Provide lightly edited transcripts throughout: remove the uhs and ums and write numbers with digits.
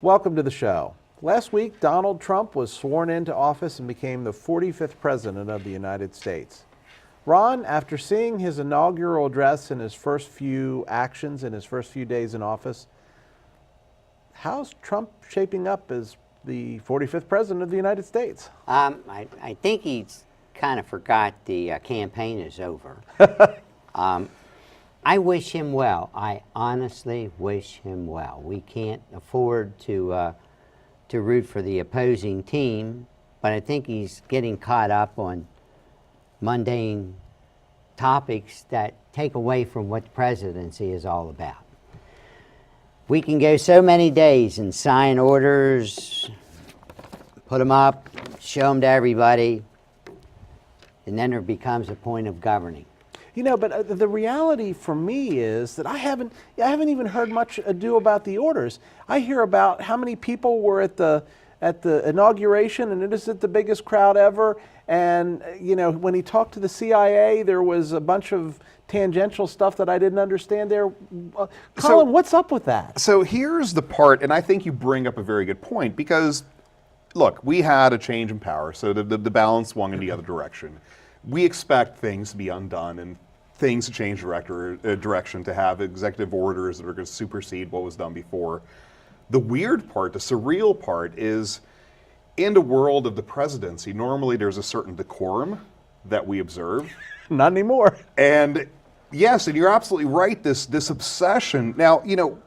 Welcome to the show. Last week, Donald Trump was sworn into office and became the 45th President of the United States. Ron, after seeing his inaugural address and his first few actions in his first few days in office, how's Trump shaping up as the 45th President of the United States? I think he's kind of forgot the campaign is over. I wish him well. I honestly wish him well. We can't afford to root for the opposing team, but I think he's getting caught up on mundane topics that take away from what the presidency is all about. We can go so many days and sign orders, put them up, show them to everybody, and then there becomes a point of governing. You know, but the reality for me is that I haven't even heard much ado about the orders. I hear about how many people were at the inauguration, and it is the biggest crowd ever. And you know, when he talked to the CIA, there was a bunch of tangential stuff that I didn't understand there. Colin, what's up with that? So here's the part, and I think you bring up a very good point, because look, we had a change in power, so the balance swung in the other direction. We expect things to be undone and things to change direction, to have executive orders that are going to supersede what was done before. The weird part, the surreal part, is in the world of the presidency, normally there's a certain decorum that we observe. Not anymore. And yes, and you're absolutely right, this obsession. Now, you know,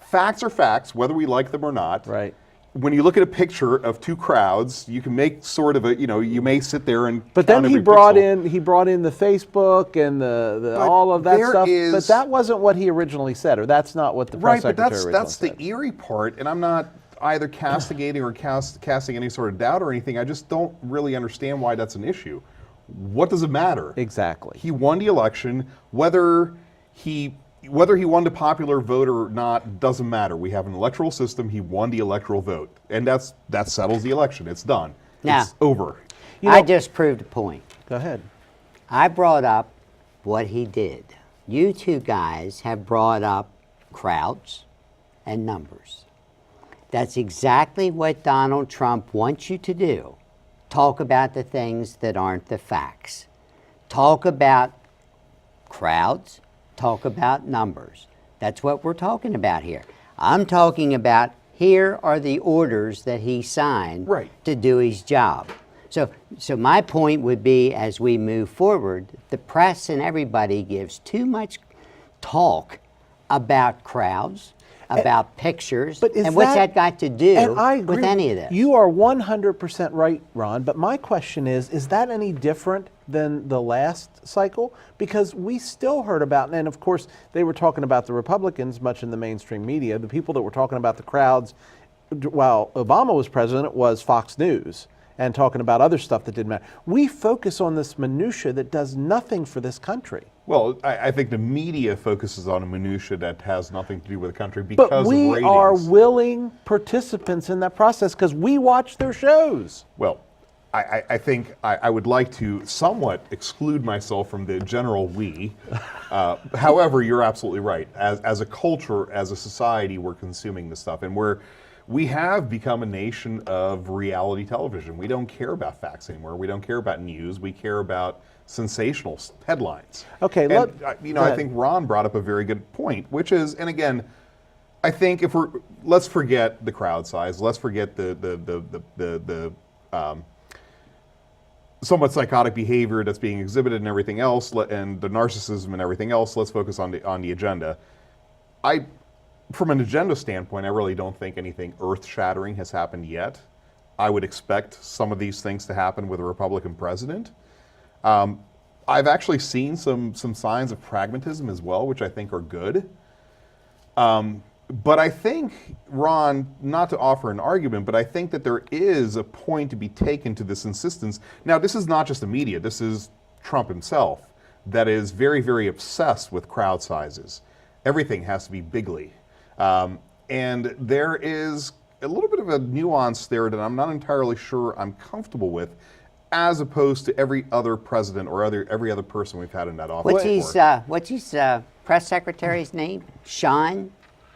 facts are facts, whether we like them or not. Right. When you look at a picture of two crowds, you can make sort of a, you know, you may sit there and but then he brought in the Facebook and the all of that stuff. But that wasn't what he originally said, or that's not what the press secretary originally said. Right, but that's the eerie part, and I'm not either castigating or casting any sort of doubt or anything. I just don't really understand why that's an issue. What does it matter? Exactly. He won the election. Whether he won the popular vote or not doesn't matter. We have an electoral system. He won the electoral vote, and that settles the election. It's done. Now, it's over. You know, I just proved a point. Go ahead. I brought up what he did. You two guys have brought up crowds and numbers. That's exactly what Donald Trump wants you to do. Talk about the things that aren't the facts. Talk about crowds. Talk about numbers. That's what we're talking about here. I'm talking about here are the orders that he signed to do his job. So my point would be, as we move forward, the press and everybody gives too much talk about crowds, about pictures, and what's that got to do with any of this? You are 100% right, Ron, but my question is that any different than the last cycle? Because we still heard about, and of course they were talking about the Republicans much in the mainstream media, the people that were talking about the crowds while Obama was president was Fox News, and talking about other stuff that didn't matter. We focus on this minutia that does nothing for this country. Well, I think the media focuses on a minutia that has nothing to do with the country because of ratings. But we are willing participants in that process because we watch their shows. Well, I think I would like to somewhat exclude myself from the general we. However, you're absolutely right. As a culture, as a society, we're consuming this stuff, and we have become a nation of reality television. We don't care about facts anymore. We don't care about news. We care about sensational headlines. Okay, I think Ron brought up a very good point, which is, and again, I think let's forget the crowd size. Let's forget the somewhat psychotic behavior that's being exhibited and everything else, and the narcissism and everything else. Let's focus on the agenda. From an agenda standpoint, I really don't think anything earth-shattering has happened yet. I would expect some of these things to happen with a Republican president. I've actually seen some signs of pragmatism as well, which I think are good. But I think, Ron, not to offer an argument, but I think that there is a point to be taken to this insistence. Now, this is not just the media. This is Trump himself that is very, very obsessed with crowd sizes. Everything has to be bigly. And there is a little bit of a nuance there that I'm not entirely sure I'm comfortable with, as opposed to every other president or every other person we've had in that office. What's his press secretary's name? Sean?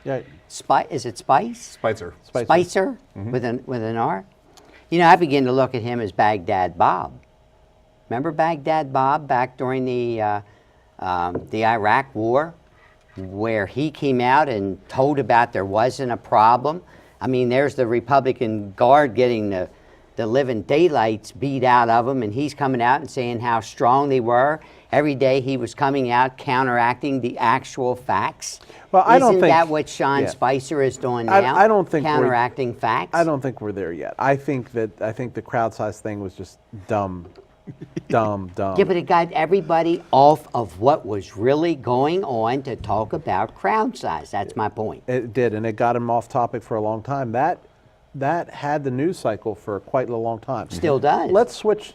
Yeah. Is it Spice? Spicer. Spicer with an R. You know, I begin to look at him as Baghdad Bob. Remember Baghdad Bob back during the Iraq War, where he came out and told about there wasn't a problem. I mean, there's the Republican Guard getting the living daylights beat out of him, and he's coming out and saying how strong they were. Every day he was coming out counteracting the actual facts. Well, I don't Isn't think that what Sean yeah. Spicer is doing now? I don't think counteracting facts. I don't think we're there yet. I think the crowd size thing was just dumb. Dumb. Yeah, but it got everybody off of what was really going on to talk about crowd size. That's my point. It did, and it got him off topic for a long time. That had the news cycle for quite a long time. Still does. Let's switch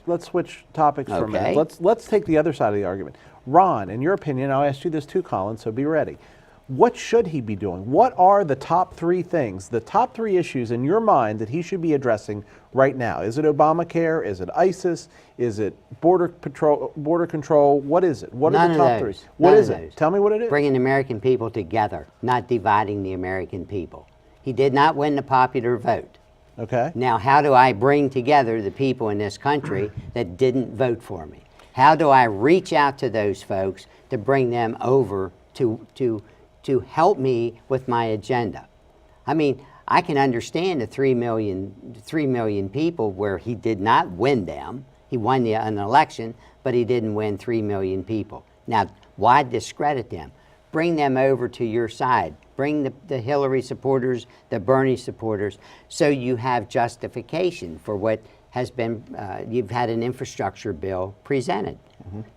topics for a Okay. minute. Let's take the other side of the argument. Ron, in your opinion, I'll ask you this too, Colin, so be ready. What should he be doing? What are the top three things, the top three issues in your mind that he should be addressing right now? Is it Obamacare? Is it ISIS? Is it border control? What is it? What None are the of top those. three? What None is of it? those. Tell me what it is. Bringing the American people together, not dividing the American people. He did not win the popular vote. Okay. Now, how do I bring together the people in this country that didn't vote for me? How do I reach out to those folks to bring them over to help me with my agenda? I mean, I can understand the 3 million people where he did not win them. He won an election, but he didn't win 3 million people. Now, why discredit them? Bring them over to your side. Bring the Hillary supporters, the Bernie supporters, so you have justification for what has been, you've had an infrastructure bill presented.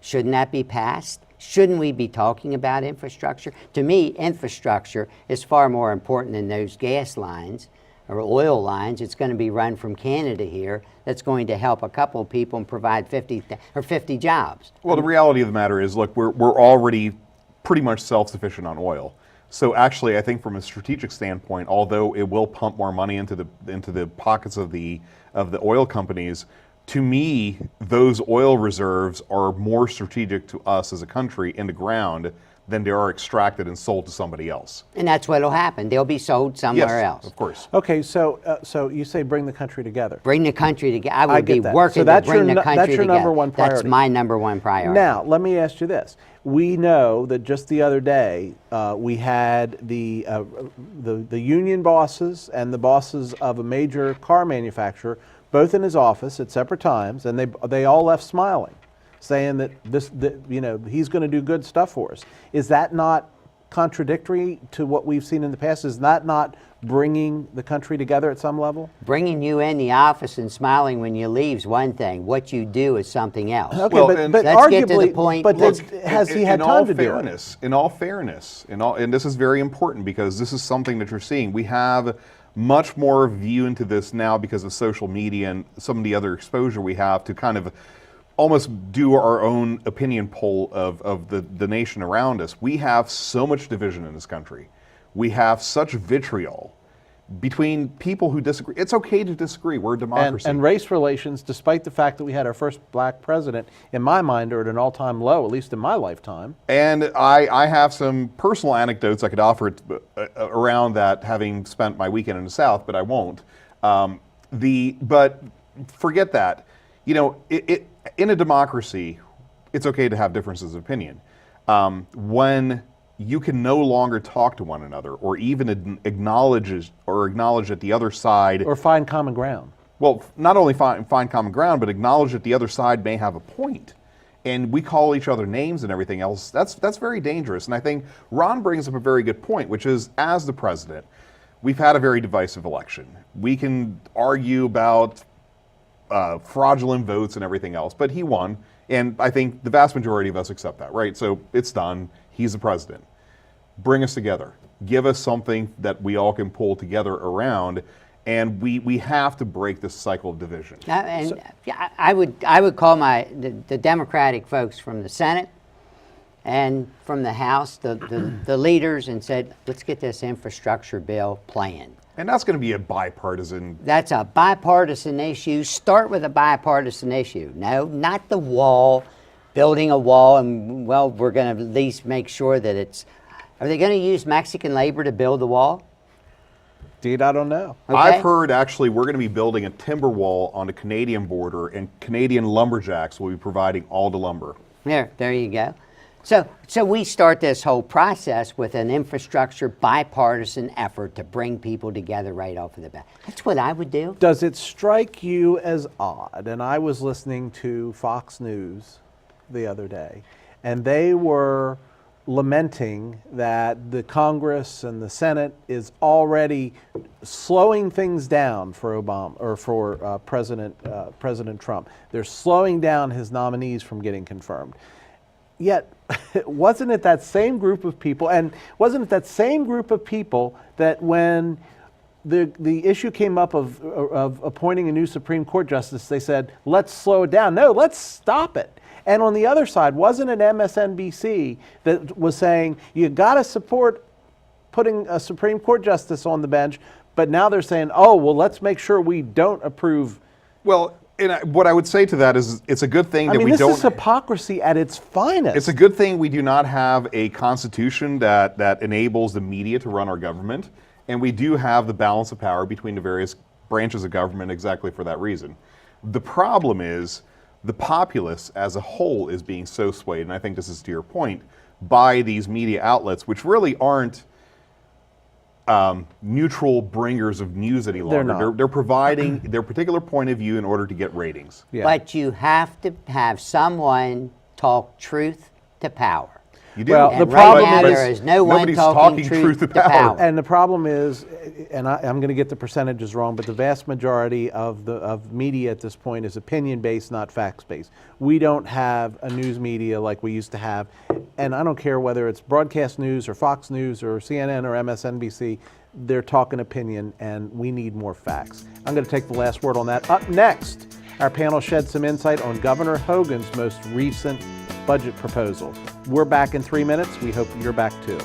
Shouldn't that be passed? Shouldn't we be talking about infrastructure? To me, infrastructure is far more important than those gas lines or oil lines. It's going to be run from Canada here. That's going to help a couple of people and provide 50 jobs. Well, the reality of the matter is, look, we're already pretty much self-sufficient on oil. So actually, I think from a strategic standpoint, although it will pump more money into the pockets of the oil companies, to me, those oil reserves are more strategic to us as a country in the ground than they are extracted and sold to somebody else. And that's what will happen. They'll be sold somewhere else. Of course. Okay, so you say bring the country together. Bring the country together. I would get be that. working So that's to bring your the country that's your together. number one priority. That's my number one priority. Now, let me ask you this. We know that just the other day we had the union bosses and the bosses of a major car manufacturer both in his office at separate times, and they all left smiling, saying that he's going to do good stuff for us. Is that not contradictory to what we've seen in the past? Is that not bringing the country together at some level? Bringing you in the office and smiling when you leave is one thing. What you do is something else. Okay, Well, but and- arguably, Let's get to the point. But Look, has he had time to do it? In all fairness, and this is very important because this is something that you're seeing. We have much more view into this now because of social media and some of the other exposure we have to kind of almost do our own opinion poll of the nation around us. We have so much division in this country. We have such vitriol between people who disagree. It's okay to disagree. We're a democracy. And race relations, despite the fact that we had our first black president, in my mind, are at an all-time low, at least in my lifetime. And I have some personal anecdotes I could offer around that, having spent my weekend in the South, but I won't. But forget that. In a democracy, it's okay to have differences of opinion. When you can no longer talk to one another, or even acknowledge that the other side, Or find common ground. well, not only find common ground, but acknowledge that the other side may have a point. And we call each other names and everything else. That's very dangerous. And I think Ron brings up a very good point, which is, as the president, we've had a very divisive election. We can argue about fraudulent votes and everything else, but he won. And I think the vast majority of us accept that, right? So it's done. He's the president. Bring us together. Give us something that we all can pull together around, and we have to break this cycle of division. I would call the Democratic folks from the Senate and from the House, the leaders, and said, let's get this infrastructure bill planned. And that's going to be a bipartisan. That's a bipartisan issue. Start with a bipartisan issue. No, not the wall, building a wall, and well, we're going to at least make sure that it's Are they going to use Mexican labor to build the wall? Indeed, I don't know. Okay. I've heard actually we're going to be building a timber wall on the Canadian border, and Canadian lumberjacks will be providing all the lumber. There you go. So we start this whole process with an infrastructure bipartisan effort to bring people together right off of the bat. That's what I would do. Does it strike you as odd? And I was listening to Fox News the other day, and they were lamenting that the Congress and the Senate is already slowing things down for Obama or for President Trump. They're slowing down his nominees from getting confirmed. Yet, wasn't it that same group of people, and wasn't it that same group of people that when the issue came up of appointing a new Supreme Court justice, they said, let's slow it down. No, let's stop it. And on the other side, wasn't it MSNBC that was saying, you got to support putting a Supreme Court justice on the bench, but now they're saying, oh, well, let's make sure we don't approve. Well, and what I would say to that is it's a good thing that we don't... this is hypocrisy at its finest. It's a good thing we do not have a constitution that enables the media to run our government, and we do have the balance of power between the various branches of government exactly for that reason. The problem is the populace as a whole is being so swayed, and I think this is to your point, by these media outlets, which really aren't neutral bringers of news any longer. They're not. They're providing their particular point of view in order to get ratings. Yeah. But you have to have someone talk truth to power. You do. Well, And the right problem now, is there is no one nobody's talking truth to power. And the problem is, and I'm going to get the percentages wrong, but the vast majority of media at this point is opinion-based, not facts-based. We don't have a news media like we used to have, and I don't care whether it's broadcast news or Fox News or CNN or MSNBC, they're talking opinion, and we need more facts. I'm going to take the last word on that. Up next, our panel sheds some insight on Governor Hogan's most recent budget proposal. We're back in 3 minutes. We hope you're back too.